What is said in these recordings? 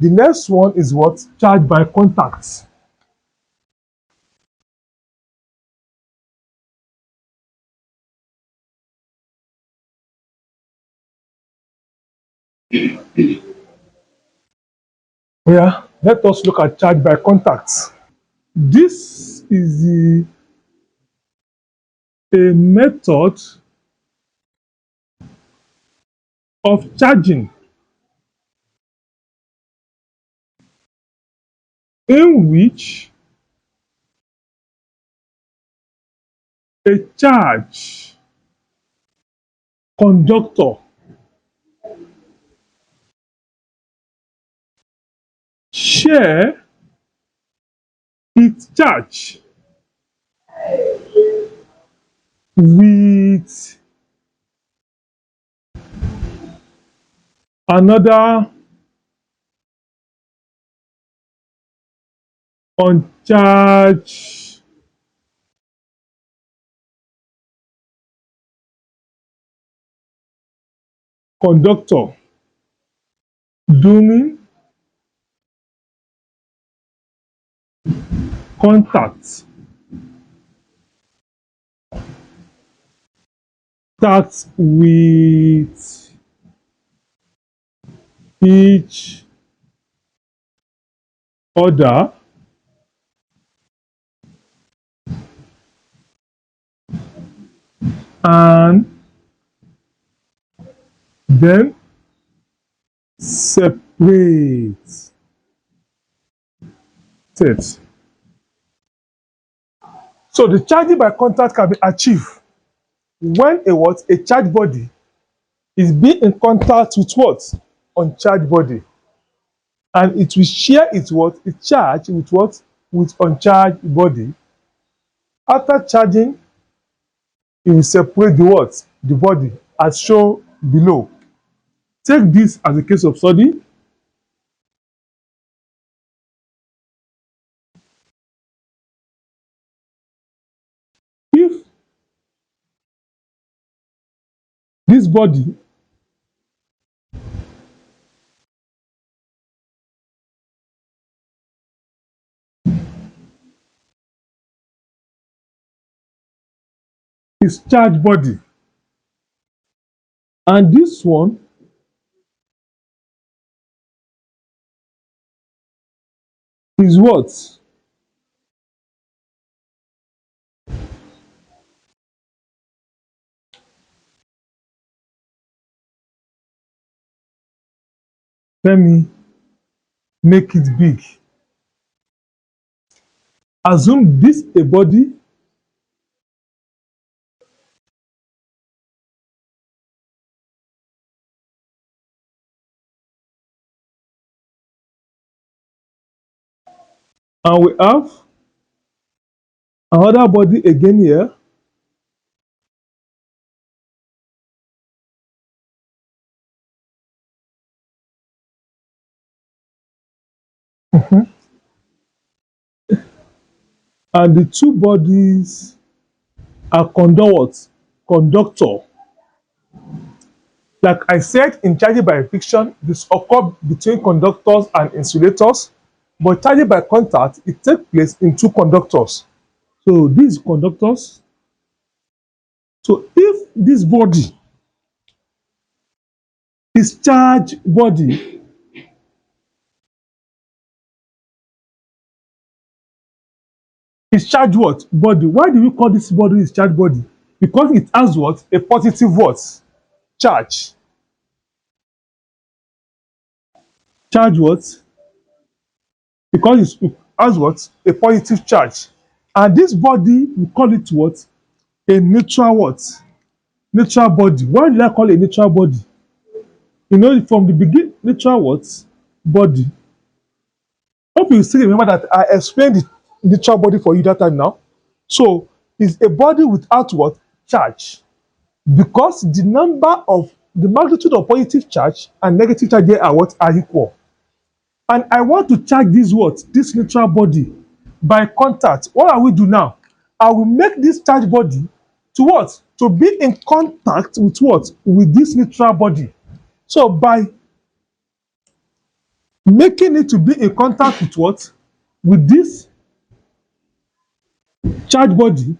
The next one is what? Charge by contact. Yeah, let us look at charge by contact. This is a method of charging in which a charge conductor share its charge with another uncharged conductor during contact with each other and then separate it. So the charging by contact can be achieved when a what? A charged body is being in contact with what? Uncharged body. And it will share its what? Its charge with what? With uncharged body. After charging, it will separate the what? The body as shown below. Take this as a case of study. If this body is charged body and this one is what? Let me make it big. Assume this a body and we have another body again here. And the two bodies are conductor. Like I said, in charging by friction, this occurs between conductors and insulators, but charging by contact, it takes place in two conductors. So these conductors. So if this body is charged body, is charged what? Body. Why do we call this body is charged body? Because it has what? A positive what? Charge. Charge what? Because it has what? A positive charge. And this body, we call it what? A neutral what? Neutral body. Why did I call it a neutral body? You know, from the beginning, neutral what? Body. Hope you still remember that I explained the neutral body for you that time now. So, it's a body without what? Charge. Because the magnitude of positive charge and negative charge here are what? Are equal. And I want to charge this what? This neutral body by contact. What I will do now? I will make this charge body to what? To be in contact with what? With this neutral body. So by making it to be in contact with what? With this charge body.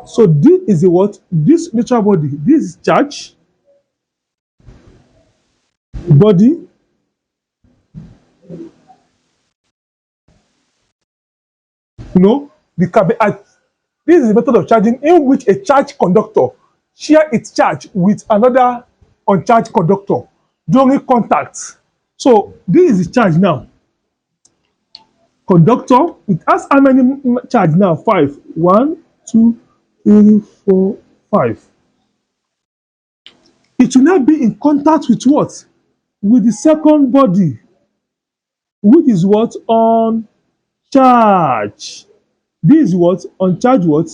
So this is a what? This neutral body. This is charge body. You know, the this is a method of charging in which a charge conductor share its charge with another uncharged conductor during contact. So this is the charge now. Conductor, it has how many charge now? Five. One, two, three, four, five. It will now be in contact with what? With the second body, which is what? On charge. This is what? On charge what?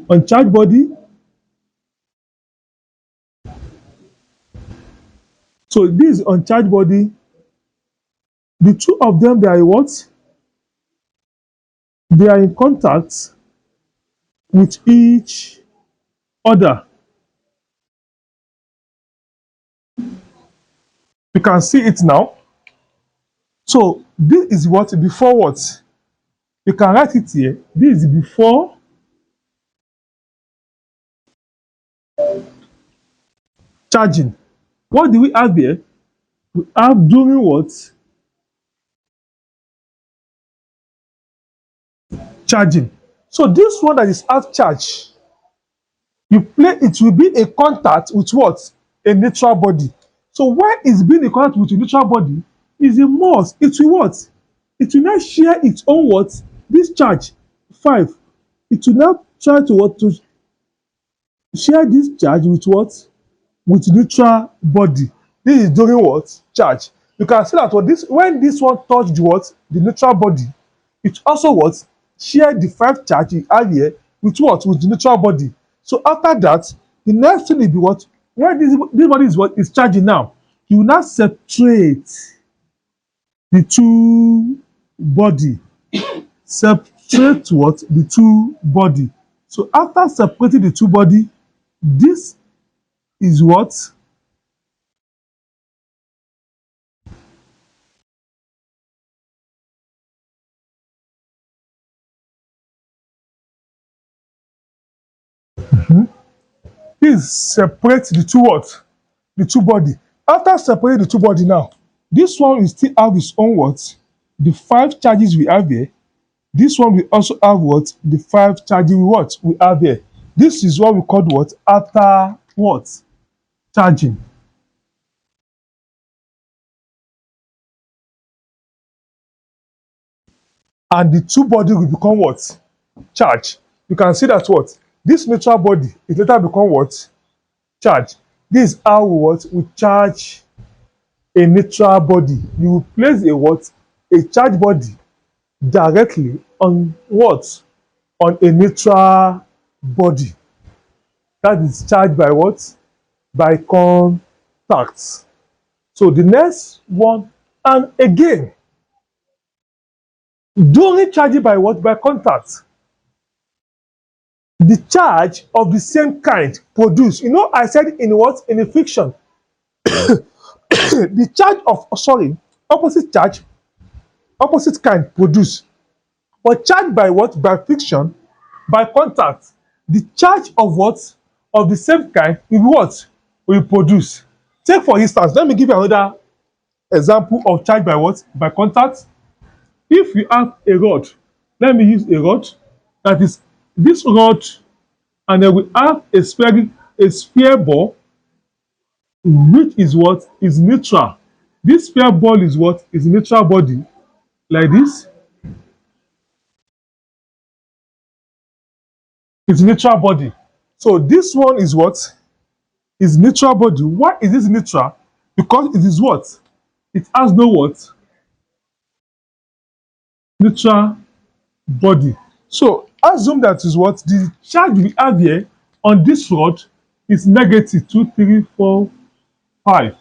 On charge body. So this is on charge body. The two of them, they are what? They are in contact with each other. You can see it now. So this is what before what? You can write it here. This is before charging. What do we have here? We have during what? Charging. So this one that is half charge, you play it will be a contact with what? A neutral body. So when it's being in contact with a neutral body, is a must. It will what? It will not share its own what? This charge, 5. It will not try to what? To share this charge with what? With neutral body. This is during what? Charge. You can see that what this when this one touch the what? The neutral body, it also what? Share the 5 charge you have here with what? With the neutral body. So after that, the next thing will be what? When this body is what? Is charging now. You will now separate the two body. Separate what? The two body. So after separating the two body, this is what? This separate the two what? The two body. After separating the two body now, this one will still have its own what? The 5 charges we have here. This one will also have what? The 5 charges we what? We have here. This is what we call what? After what? Charging. And the two body will become what? Charge. You can see that what? This neutral body it later become what? Charge. This is how we what? We charge a neutral body. You will place a what? A charge body directly on what? On a neutral body. That is charged by what? By contacts. So the next one, and again, during charging by what? By contact. The charge of the same kind produced. You know, I said in what? In a friction. The charge of, opposite charge, opposite kind produce. But charged by what? By friction, by contact. The charge of what? Of the same kind will what? Will produce. Take for instance, let me give you another example of charge by what? By contact. If you have a rod, let me use a rod, that is this rod, and then we have a sphere ball, which is what? Is neutral. This sphere ball is what? Is neutral body, like this. It's neutral body. So this one is what? Is neutral body. Why is this neutral? Because it is what? It has no what? Neutral body. So assume that is what? The charge we have here on this rod is negative 2, 3, 4, 5.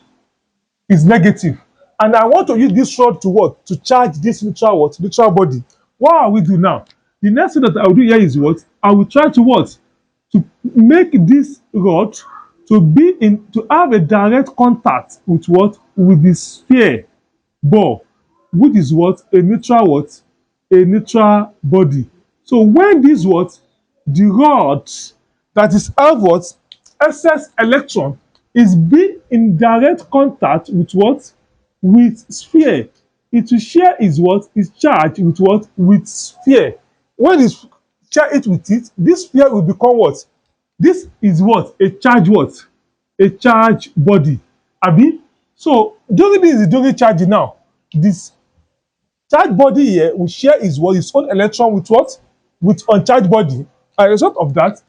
Is negative. And I want to use this rod to what? To charge this neutral what? Neutral body. What are we do now? The next thing that I will do here is what? I will try to what? To make this rod to be in to have a direct contact with what? With the sphere. ball, which is what? A neutral what? A neutral body. So when this what? The rod that is have what? Excess electron is being in direct contact with what? With sphere. It will share its what? Its charge with what? With sphere. When it share it with it, this sphere will become what? This is what? A charge what? A charge body. Abi? So during this during charging now, this charge body here will share its what? Its own electron with what? With uncharged body. As a result of that,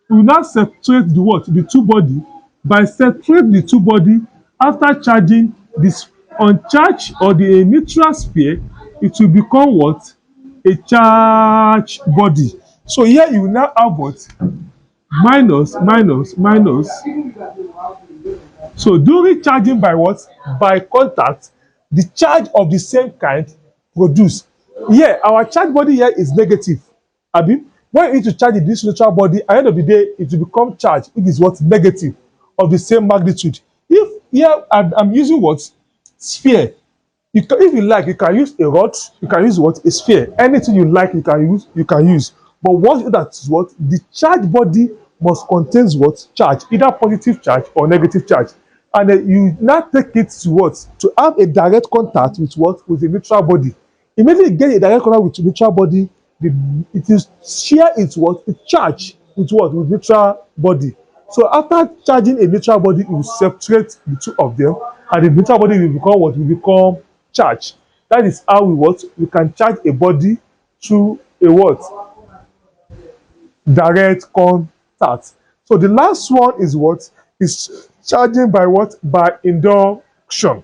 we will now separate the what? The two body. By separate the two body after charging this uncharged or the neutral sphere, it will become what? A charged body. So here you will now have what? Minus, minus, minus. So during charging by what? By contact, the charge of the same kind produced. Here, our charge body here is negative. Abi, when you need to charge this neutral body, at the end of the day, it will become charged. It is what? Negative of the same magnitude. If here I'm using what? Sphere. If you like, you can use a rod, you can use what? A sphere. Anything you like, you can use, you can use. But what that is what? The charge body must contain what? Charge, either positive charge or negative charge. And then you now take it to what? To have a direct contact with what? With the neutral body. Immediately you get a direct contact with the neutral body, it is share its what? Its charge with what? With neutral body. So after charging a neutral body, it will separate the two of them, and the neutral body will become what? Will become charge. That is how we what? We can charge a body through a what? Direct contact. So the last one is what? Is charging by what? By induction.